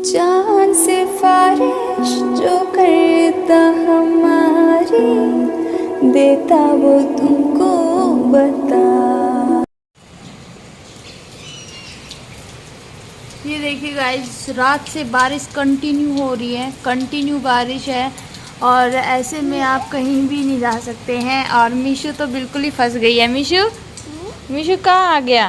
चांद सिफारिश जो करता हमारी देता वो तुमको बता। ये देखिए गाइस, रात से बारिश कंटिन्यू हो रही है, कंटिन्यू बारिश है और ऐसे में आप कहीं भी नहीं जा सकते हैं। और मीशू तो बिल्कुल ही फंस गई है। मीशू मीशू कहाँ आ गया?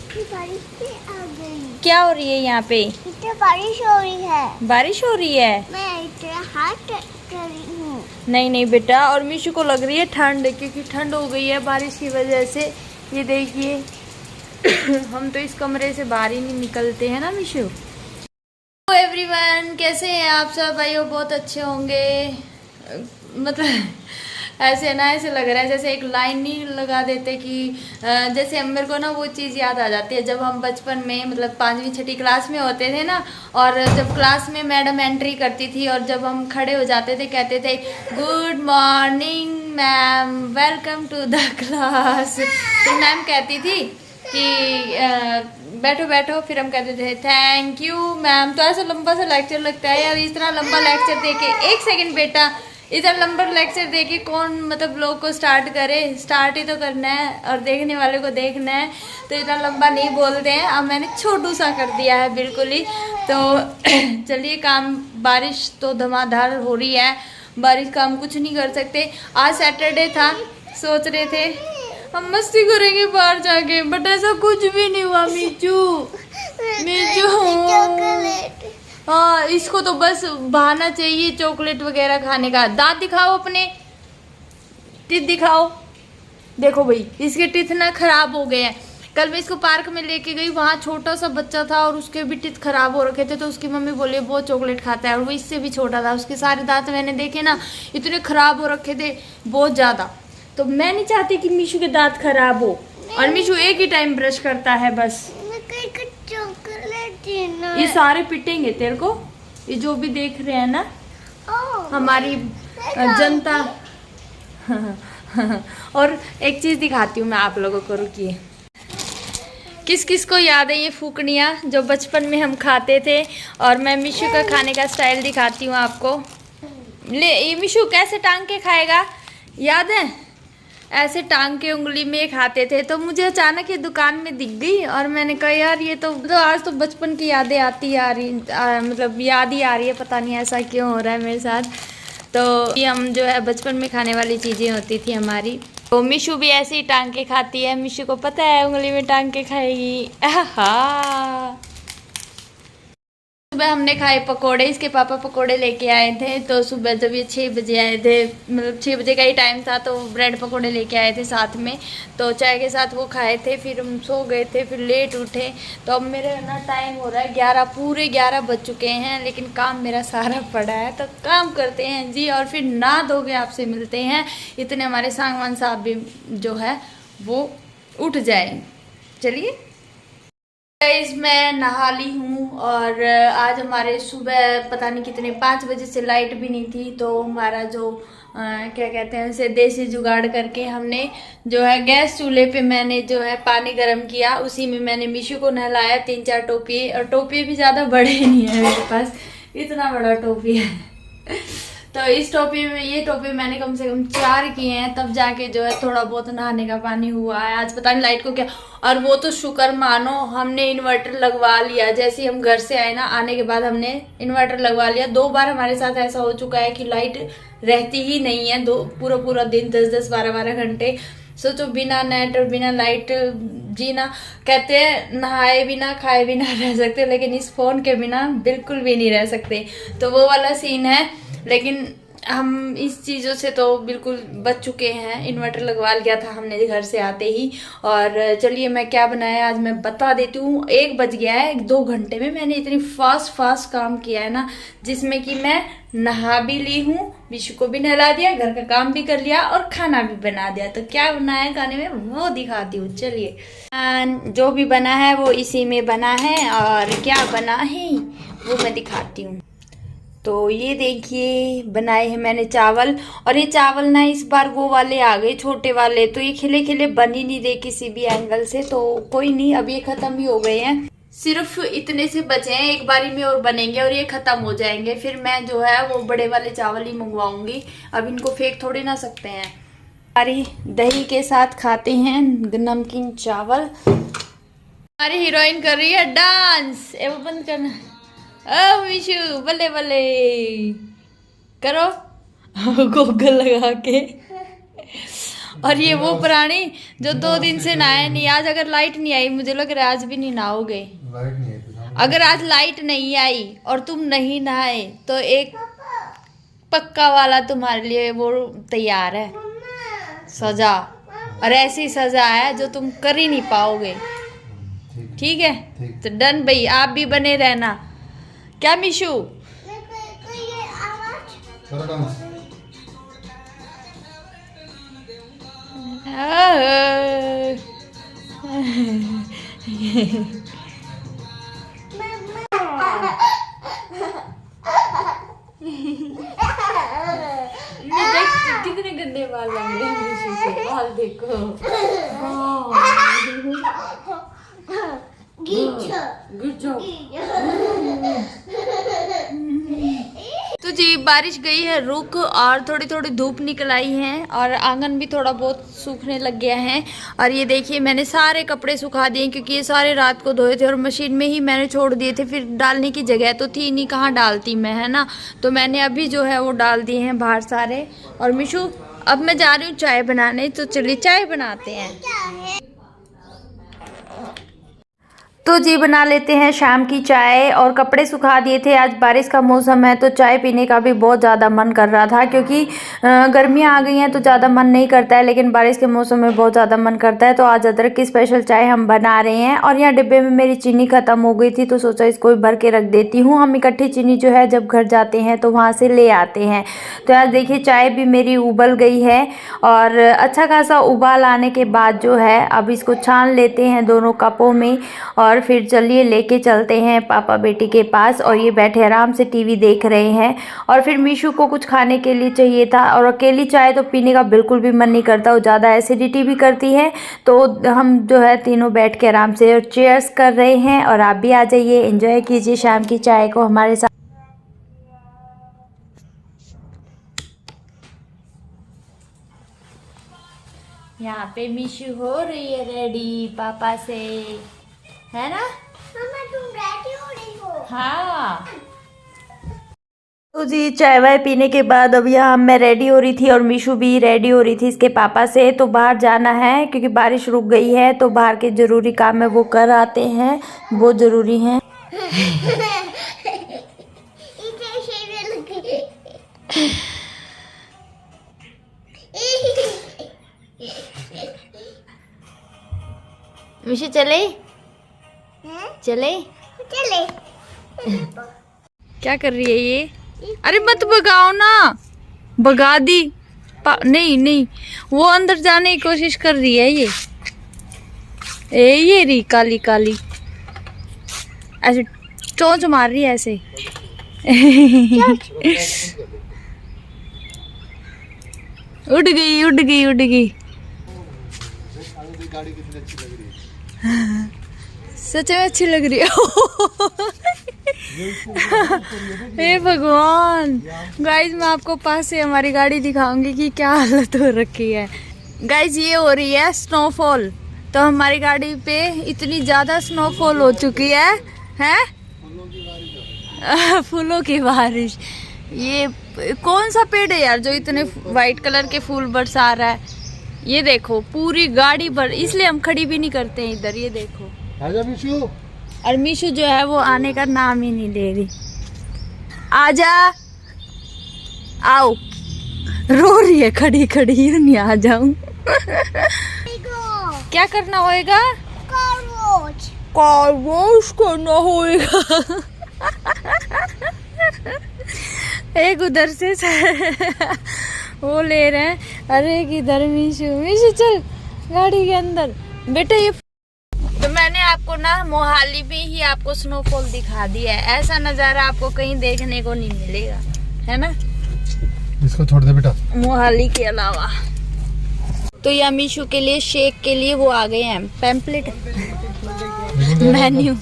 बारिश भी आ गई। क्या हो रही है यहाँ पे? इतना बारिश हो रही है। बारिश हो रही है? मैं इतना हाथ कर रही हूँ। नहीं नहीं बेटा, और मीशू को लग रही है ठंड, क्योंकि ठंड हो गई है बारिश की वजह से। ये देखिए हम तो इस कमरे से बाहर ही नहीं निकलते हैं ना मीशू। तो एवरीवन, कैसे हैं आप सब? भाइयों बहुत अच्छे होंगे। मतलब ऐसे ना, ऐसे लग रहा है जैसे एक लाइन नहीं लगा देते कि जैसे मेरे को ना वो चीज़ याद आ जाती है जब हम बचपन में, मतलब 5वीं 6ठी क्लास में होते थे ना, और जब क्लास में मैडम एंट्री करती थी और जब हम खड़े हो जाते थे, कहते थे good morning ma'am, welcome to the class. तो मैम कहती थी कि बैठो बैठो, फिर हम कहते थे थैंक यू मैम। तो ऐसा लंबा सा लेक्चर लगता है यार, इतना लंबा लेक्चर दे के, एक सेकंड बेटा, इतना लंबा लेक्चर दे के कौन मतलब लोग को स्टार्ट करे? स्टार्ट ही तो करना है और देखने वाले को देखना है, तो इतना लंबा नहीं बोलते हैं। अब मैंने छोटू सा कर दिया है बिल्कुल ही। तो चलिए, काम, बारिश तो धमाधम हो रही है, बारिश का हम कुछ नहीं कर सकते। आज सैटरडे था, सोच रहे थे हम मस्ती करेंगे बाहर जाके, बट ऐसा कुछ भी नहीं हुआ। मीचू मीचू हाँ, इसको तो बस बहाना चाहिए चॉकलेट वगैरह खाने का। दांत दिखाओ अपने, टीथ दिखाओ। देखो भाई, इसके टीथ ना खराब हो गए हैं। कल मैं इसको पार्क में लेके गई, वहाँ छोटा सा बच्चा था और उसके भी टीथ खराब हो रखे थे, तो उसकी मम्मी बोली बहुत चॉकलेट खाता है, और वो इससे भी छोटा था। उसके सारे दांत मैंने देखे ना, इतने खराब हो रखे थे, बहुत ज्यादा। तो मैं नहीं चाहती कि मीशू के दांत खराब हो, और मीशू एक ही टाइम ब्रश करता है बस। ये सारे पिटेंगे तेरे को, ये जो भी देख रहे हैं ना हमारी जनता। और एक चीज दिखाती हूँ मैं आप लोगों को, रुकिए। किस किस को याद है ये फूकनियाँ जो बचपन में हम खाते थे? और मैं मीशू का खाने का स्टाइल दिखाती हूँ आपको। ले, ये मीशू कैसे टांग के खाएगा, याद है? ऐसे टांग के उंगली में खाते थे। तो मुझे अचानक ये दुकान में दिख गई और मैंने कहा यार ये तो आज तो बचपन की यादें आती आ रही, मतलब याद ही आ रही है, पता नहीं ऐसा क्यों हो रहा है मेरे साथ। तो ये हम जो है बचपन में खाने वाली चीज़ें होती थी हमारी। तो मीशू भी ऐसे ही टांग के खाती है, मीशू को पता है उंगली में टांग के खाएगी। आहा। सुबह हमने खाए पकोड़े, इसके पापा पकोड़े लेके आए थे। तो सुबह जब ये 6 बजे आए थे, मतलब 6 बजे का ही टाइम था, तो ब्रेड पकोड़े लेके आए थे साथ में, तो चाय के साथ वो खाए थे। फिर हम सो गए थे, फिर लेट उठे। तो अब मेरे ना टाइम हो रहा है 11, पूरे 11 बज चुके हैं, लेकिन काम मेरा सारा पड़ा है, तो काम करते हैं जी, और फिर ना धोके आपसे मिलते हैं। इतने हमारे सांगवान साहब भी जो है वो उठ जाए। चलिए गाइस, मैं नहा ली हूँ और आज हमारे सुबह पता नहीं कितने 5 बजे से लाइट भी नहीं थी। तो हमारा जो क्या कहते हैं उसे, देसी जुगाड़ करके हमने जो है गैस चूल्हे पे मैंने जो है पानी गर्म किया, उसी में मैंने मीशू को नहलाया 3-4 टोपी। और टोपी भी ज़्यादा बड़े नहीं है मेरे पास, इतना बड़ा टोपी है। तो इस टोपी में, ये टोपी मैंने कम से कम 4 किए हैं, तब जाके जो है थोड़ा बहुत नहाने का पानी हुआ है। आज पता नहीं लाइट को क्या, और वो तो शुक्र मानो हमने इन्वर्टर लगवा लिया। जैसे ही हम घर से आए ना, आने के बाद हमने इन्वर्टर लगवा लिया। 2 बार हमारे साथ ऐसा हो चुका है कि लाइट रहती ही नहीं है, पूरा दिन 10-10, 12-12 घंटे। सोचो, बिना नेट और बिना लाइट जीना, कहते हैं नहाए बिना खाए बिना रह सकते, लेकिन इस फोन के बिना बिल्कुल भी नहीं रह सकते। तो वो वाला सीन है, लेकिन हम इस चीज़ों से तो बिल्कुल बच चुके हैं। इन्वर्टर लगवा लिया था हमने घर से आते ही। और चलिए, मैं क्या बनाया आज मैं बता देती हूँ। 1 बज गया है, 2 घंटे में मैंने इतनी फास्ट काम किया है ना, जिसमें कि मैं नहा भी ली हूँ, विशु को भी नहला दिया, घर का काम भी कर लिया और खाना भी बना दिया। तो क्या बनाया खाने में वो दिखाती हूँ। चलिए, जो भी बना है वो इसी में बना है, और क्या बना है वो मैं दिखाती हूँ। तो ये देखिए, बनाए हैं मैंने चावल। और ये चावल ना इस बार वो वाले आ गए, छोटे वाले, तो ये खिले खिले बन ही नहीं रहे किसी भी एंगल से। तो कोई नहीं, अब ये खत्म भी हो गए हैं। सिर्फ इतने से बचे हैं, एक बारी में और बनेंगे और ये खत्म हो जाएंगे। फिर मैं जो है वो बड़े वाले चावल ही मंगवाऊंगी। अब इनको फेंक थोड़ी ना सकते हैं। हमारी दही के साथ खाते हैं नमकीन चावल। हमारी हीरोइन कर रही है डांस। ए वो बंद करना। ओ मिशु बल्ले बल्ले करो गोगल लगा के। और ये वो प्राणी जो 2 दिन से नहाए नहीं। आज अगर लाइट नहीं आई, मुझे लग रहा है आज भी नहीं नहाओगे। अगर आज लाइट नहीं आई और तुम नहीं नहाए तो एक पक्का वाला तुम्हारे लिए वो तैयार है सजा। और ऐसी सजा है जो तुम कर ही नहीं पाओगे। ठीक है तो डन भाई, आप भी बने रहना। क्या मिशु? कितने गंदे बाल लग रहे हैं मिशु के। बाल देखो। तो जी बारिश गई है रुक, और थोड़ी थोड़ी धूप निकल आई है और आंगन भी थोड़ा बहुत सूखने लग गया है। और ये देखिए मैंने सारे कपड़े सुखा दिए क्योंकि ये सारे रात को धोए थे और मशीन में ही मैंने छोड़ दिए थे। फिर डालने की जगह तो थी नहीं, कहाँ डालती मैं, है ना। तो मैंने अभी जो है वो डाल दिए हैं बाहर सारे। और मिशु अब मैं जा रही हूँ चाय बनाने, तो चलिए चाय बनाते हैं। तो जी बना लेते हैं शाम की चाय। और कपड़े सुखा दिए थे, आज बारिश का मौसम है तो चाय पीने का भी बहुत ज़्यादा मन कर रहा था क्योंकि गर्मियाँ आ गई हैं तो ज़्यादा मन नहीं करता है, लेकिन बारिश के मौसम में बहुत ज़्यादा मन करता है। तो आज अदरक की स्पेशल चाय हम बना रहे हैं। और यहाँ डिब्बे में मेरी चीनी ख़त्म हो गई थी तो सोचा इसको भर के रख देती हूँ। हम इकट्ठी चीनी जो है जब घर जाते हैं तो वहाँ से ले आते हैं। तो आज देखिए चाय भी मेरी उबल गई है और अच्छा खासा उबाल आने के बाद जो है अब इसको छान लेते हैं दोनों कपों में। और फिर चलिए लेके चलते हैं पापा बेटी के पास। और ये बैठे आराम से टीवी देख रहे हैं। और फिर मीशू को कुछ खाने के लिए चाहिए था और अकेली चाय तो पीने का बिल्कुल भी मन नहीं करता, वो ज़्यादा एसिडिटी भी करती है। तो हम जो है तीनों बैठ के आराम से चेयर्स कर रहे हैं। और आप भी आ जाइए, एंजॉय कीजिए शाम की चाय को हमारे साथ। यहाँ पे मीशू हो रही है रेडी पापा से, है ना। मम्मा तुम रेडी हो रही हो? हाँ। तो जी चाय वाय पीने के बाद अब यहाँ मैं रेडी हो रही थी और मीशू भी रेडी हो रही थी इसके पापा से। तो बाहर जाना है क्योंकि बारिश रुक गई है, तो बाहर के ज़रूरी काम है वो कर आते हैं, वो ज़रूरी हैं। मीशू चले चले चले। क्या कर रही है ये? अरे मत भगाओ ना, भगा दी। नहीं नहीं, वो अंदर जाने की कोशिश कर रही है ये रही काली काली, ऐसे चोंच मार रही है ऐसे। उड़ गई उड़ गई उड़ गई। गाड़ी कितनी अच्छी लग रही है। सच में अच्छी लग रही है। हे भगवान। गाइज मैं आपको पास से हमारी गाड़ी दिखाऊंगी कि क्या हालत हो रखी है। गाइज ये हो रही है स्नोफॉल, तो हमारी गाड़ी पे इतनी ज़्यादा स्नोफॉल हो चुकी है फूलों की बारिश। ये कौन सा पेड़ है यार जो इतने वाइट कलर के फूल बरसा रहा है? ये देखो पूरी गाड़ी भर, इसलिए हम खड़ी भी नहीं करते हैं इधर। ये देखो आजा मीशू। और मीशू जो है वो आने का नाम ही नहीं ले रही। आजा आओ, रो रही है खड़ी खड़ी, नहीं आ जाऊं। क्या करना होएगा? कार वॉश करना होएगा। एक उधर से वो ले रहे हैं। अरे किधर मीशू चल गाड़ी के अंदर बेटा। ये तो मैंने आपको ना मोहाली में ही आपको स्नोफॉल दिखा दिया है। ऐसा नज़ारा आपको कहीं देखने को नहीं मिलेगा, है ना। इसको छोड़ दे बेटा। मोहाली के अलावा तो या मीशू के लिए शेक के लिए वो आ गए हैं पैम्पलेट मेन्यू।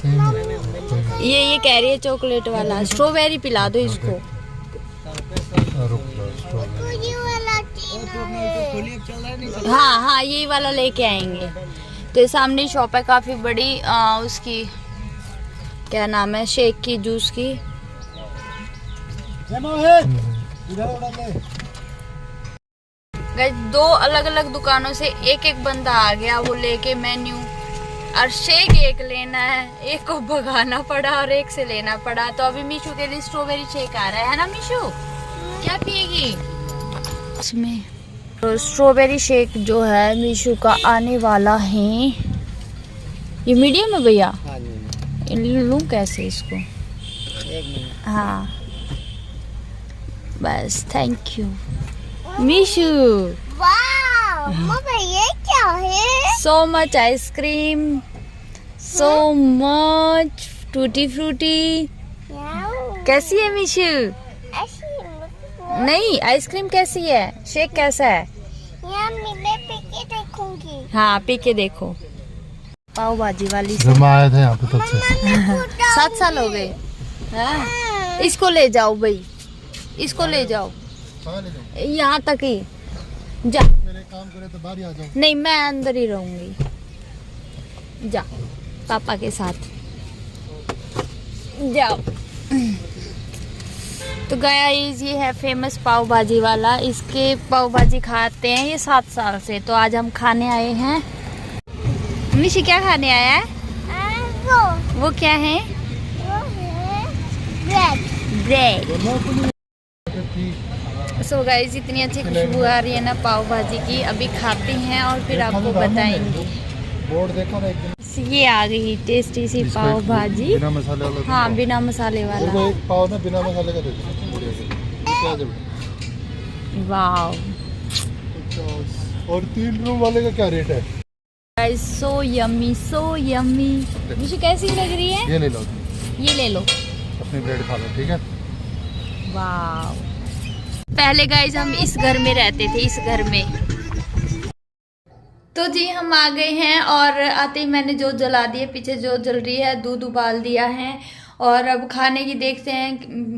ये कह रही है चॉकलेट वाला, स्ट्रॉबेरी पिला दो इसको। ये वाला तीन है। हाँ हाँ यही वाला लेके आएंगे। तो ये सामने शॉप है काफी बड़ी, उसकी क्या नाम है, शेक की, जूस की। गाइस 2 अलग अलग दुकानों से एक एक बंदा आ गया वो लेके मेन्यू, और शेक एक लेना है, एक को भगाना पड़ा और एक से लेना पड़ा। तो अभी मीशू के लिए स्ट्रॉबेरी शेक आ रहा है ना मीशू, क्या पिएगी इसमें? तो स्ट्रॉबेरी शेक जो है मीशू का आने वाला है। ये मीडियम है भैया, लूं कैसे इसको? हाँ बस, थैंक यू मीशू। वाह मम्मा ये क्या है? So much ice cream, so much tutti frutti. कैसी है मीशू? नहीं आइसक्रीम कैसी है, शेक कैसा है? मैं पी के देखूंगी। हाँ पी के देखो। पाव भाजी वाली जब मैं आया था यहाँ पे तब से 7 साल हो गए। हाँ? इसको ले जाओ भाई, इसको ले जाओ यहाँ तक ही जा। मेरे काम करे तो बाहर ही आ जाओ। नहीं मैं अंदर ही रहूंगी, जा पापा के साथ जाओ। तो गाइस ये है फेमस पाव भाजी वाला, इसके पाव भाजी खाते हैं ये 7 साल से। तो आज हम खाने आए हैं। मिशी क्या खाने आया है? वो क्या है? ब्रेड। सो गाइस इतनी अच्छी खुशबू आ रही है ना पाव भाजी की, अभी खाते हैं और फिर आपको बताएंगे। बोर्ड देखो ना एकदम। ये आ गई टेस्टी सी पाव भाजी। बिना मसाले वाला। हाँ बिना मसाले वाला। वो एक पाव ना बिना मसाले का दे दो। वाव। और 3 रूम वाले का क्या रेट है? Guys so yummy, so yummy. मुझे कैसी लग रही है? ये ले लो, ये ले लो, अपनी ब्रेड खा लो, ठीक है? वाव। पहले गाइस हम इस घर में रहते थे, इस घर में। तो जी हम आ गए हैं और आते ही मैंने जोत जला दी है, पीछे जोत जल रही है, दूध उबाल दिया है और अब खाने की देखते हैं।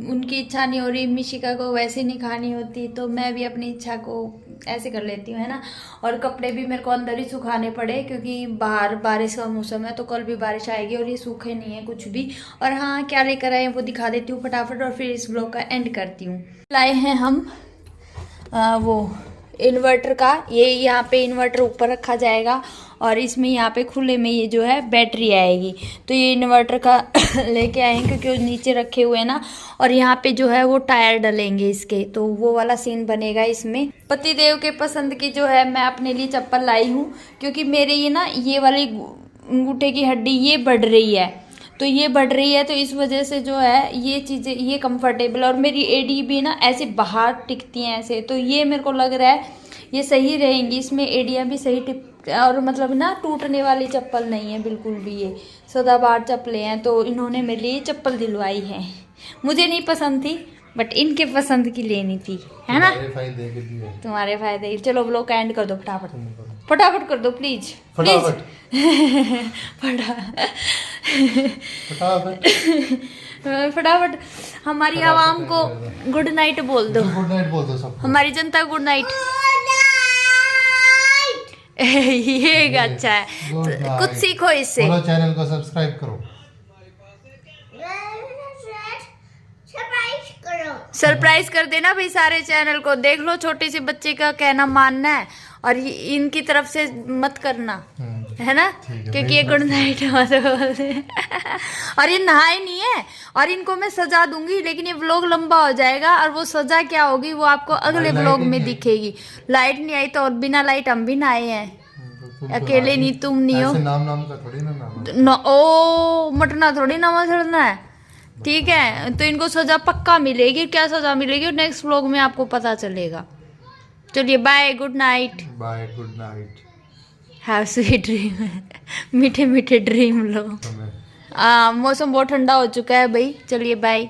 उनकी इच्छा नहीं हो रही, मिशिका को वैसे नहीं खानी होती, तो मैं भी अपनी इच्छा को ऐसे कर लेती हूँ, है ना। और कपड़े भी मेरे को अंदर ही सुखाने पड़े क्योंकि बाहर बारिश का मौसम है, तो कल भी बारिश आएगी और ये सूखे नहीं है कुछ भी। और हाँ क्या लेकर आए वो दिखा देती हूँ फटाफट और फिर इस ब्लॉग का एंड करती हूँ। लाए हैं हम वो इन्वर्टर का, ये यहाँ पे इन्वर्टर ऊपर रखा जाएगा और इसमें यहाँ पे खुले में ये जो है बैटरी आएगी। तो ये इन्वर्टर का लेके आए हैं क्योंकि वो नीचे रखे हुए हैं ना, और यहाँ पे जो है वो टायर डलेंगे इसके, तो वो वाला सीन बनेगा इसमें। पतिदेव के पसंद की जो है मैं अपने लिए चप्पल लाई हूँ क्योंकि मेरे ये ना ये वाली अंगूठे की हड्डी ये बढ़ रही है, तो ये बढ़ रही है, तो इस वजह से जो है ये चीज़ें ये कंफर्टेबल, और मेरी एडी भी ना ऐसे बाहर टिकती हैं ऐसे, तो ये मेरे को लग रहा है ये सही रहेंगी, इसमें एडियाँ भी सही टिक, और मतलब ना टूटने वाली चप्पल नहीं है बिल्कुल भी, ये सदाबहार चप्पलें हैं। तो इन्होंने मेरे लिए चप्पल दिलवाई है, मुझे नहीं पसंद थी बट इनके पसंद की लेनी थी, है ना। तुम्हारे फायदे। चलो ब्लॉग एंड कर दो फटाफट, फटाफट कर दो प्लीज, फटाफट फटाफट। हमारी आवाम को गुड नाइट बोल दो, गुड नाइट बोल दो सब, हमारी जनता गुड नाइट। ये अच्छा है, कुछ सीखो इससे। चैनल को सब्सक्राइब करो, सरप्राइज कर देना भाई सारे चैनल को। देख लो छोटे से बच्चे का कहना मानना है और इनकी तरफ से मत करना, है ना, क्योंकि ये गुड नाइट मत बोलते। और ये नहाए नहीं है और इनको मैं सजा दूंगी, लेकिन ये व्लॉग लंबा हो जाएगा और वो सजा क्या होगी वो आपको अगले व्लॉग में दिखेगी। लाइट नहीं आई तो और बिना लाइट हम भी नहाए हैं, अकेले नहीं, तुम नहीं हो। नाम का थोड़ी ना ओ मटना थोड़ी ना मसलना है, ठीक है। तो इनको सजा पक्का मिलेगी, क्या सजा मिलेगी नेक्स्ट व्लॉग में आपको पता चलेगा। चलिए bye, good night, bye, good night, have sweet dream. मीठे मीठे ड्रीम लो। मौसम बहुत ठंडा हो चुका है भाई, चलिए बाय।